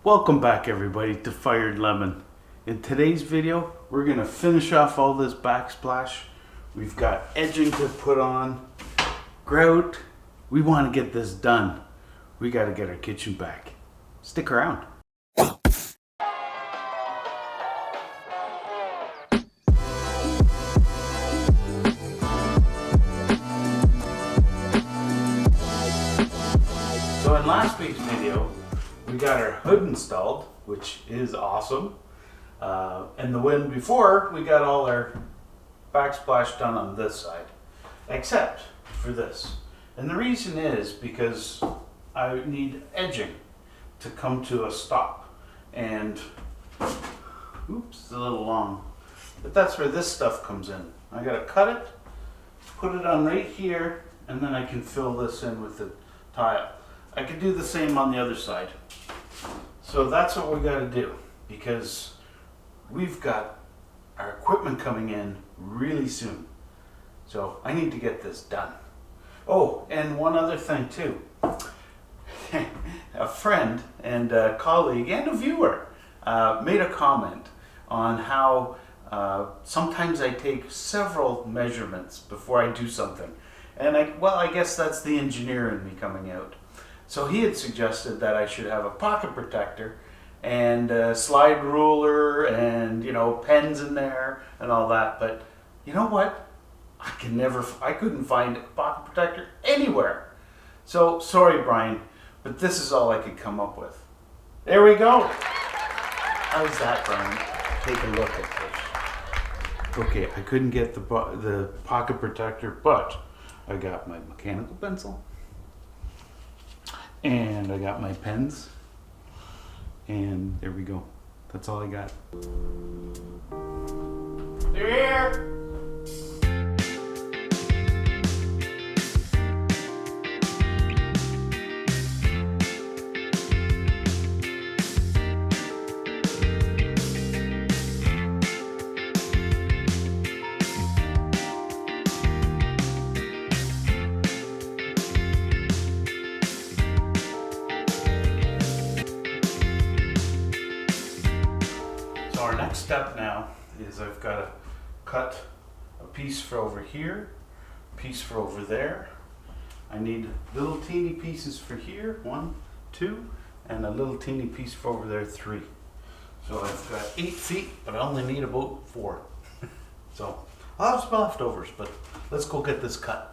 Welcome back everybody to Fired Lemon. In today's video, we're going to finish off all this backsplash. We've got edging to put on, grout. We want to get this done. We got to get our kitchen back. Stick around. So in last week's video, we got our hood installed, which is awesome. And the one before, we got all our backsplash done on this side, except for this. And the reason is because I need edging to come to a stop. And, oops, it's a little long. But that's where this stuff comes in. I gotta cut it, put it on right here, and then I can fill this in with the tile. I could do the same on the other side. So that's what we got to do, because we've got our equipment coming in really soon. So I need to get this done. Oh, and one other thing too. A friend and a colleague and a viewer made a comment on how sometimes I take several measurements before I do something. And I guess that's the engineer in me coming out. So he had suggested that I should have a pocket protector and a slide ruler and, you know, pens in there and all that. But you know what? I couldn't find a pocket protector anywhere. So sorry, Brian, but this is all I could come up with. There we go. How's that, Brian? Take a look at this. Okay, I couldn't get the pocket protector, but I got my mechanical pencil. And I got my pens, and there we go. That's all I got. They're here! So our next step now is I've got to cut a piece for over here, a piece for over there. I need little teeny pieces for here, 1, 2, and a little teeny piece for over there, 3. So I've got 8 feet, but I only need about 4. So I'll have some leftovers, but let's go get this cut.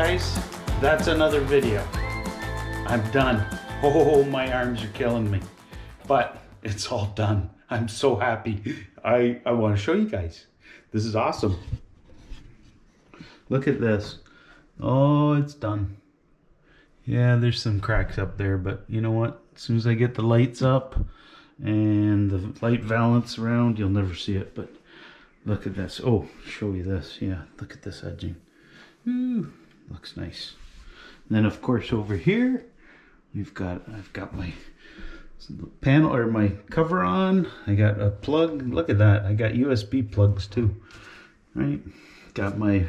guys, that's another video. I'm done. Oh, my arms are killing me. But it's all done. I'm so happy. I want to show you guys. This is awesome. Look at this. Oh, it's done. Yeah, there's some cracks up there, but you know what? As soon as I get the lights up and the light valance around, you'll never see it, but look at this. Oh, show you this. Yeah, look at this edging. Ooh, looks nice. And then of course over here, I've got my panel or my cover on. I got a plug. Look at that. I got USB plugs too. Right? Got my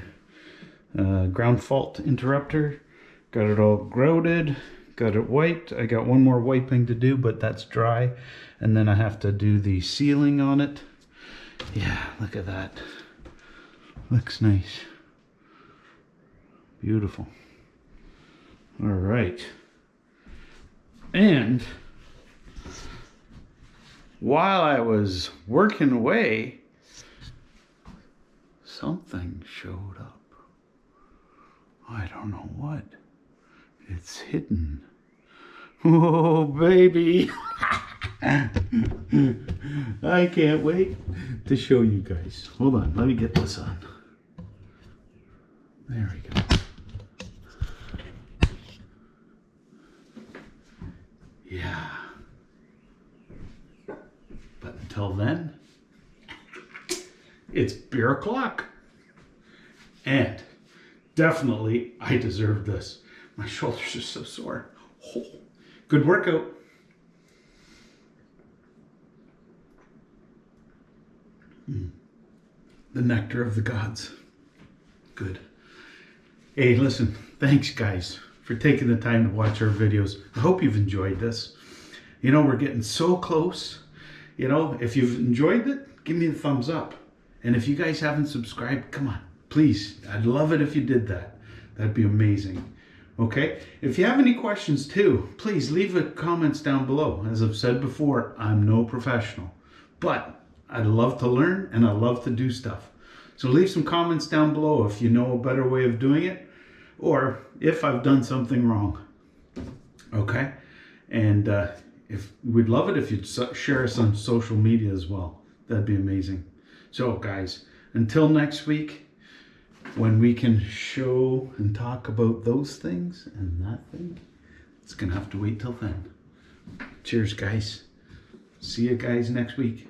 ground fault interrupter. Got it all grouted. Got it wiped. I got one more wiping to do, but that's dry. And then I have to do the sealing on it. Yeah, look at that. Looks nice. Beautiful. All right. And while I was working away, something showed up. I don't know what. It's hidden. Oh, baby. I can't wait to show you guys. Hold on, let me get this on. There we go. Yeah. But until then, it's beer o'clock. And definitely, I deserve this. My shoulders are so sore. Oh, good workout. The nectar of the gods. Good. Hey, listen, thanks guys for taking the time to watch our videos. I hope you've enjoyed this. You know, we're getting so close. You know, if you've enjoyed it, give me a thumbs up. And if you guys haven't subscribed, come on, please. I'd love it if you did that. That'd be amazing. Okay? If you have any questions too, please leave the comments down below. As I've said before, I'm no professional. But I'd love to learn and I love to do stuff. So leave some comments down below if you know a better way of doing it or if I've done something wrong. Okay? And if we'd love it if you'd share us on social media as well. That'd be amazing. So guys, until next week, when we can show and talk about those things and that thing, it's gonna have to wait till then. Cheers guys. See you guys next week.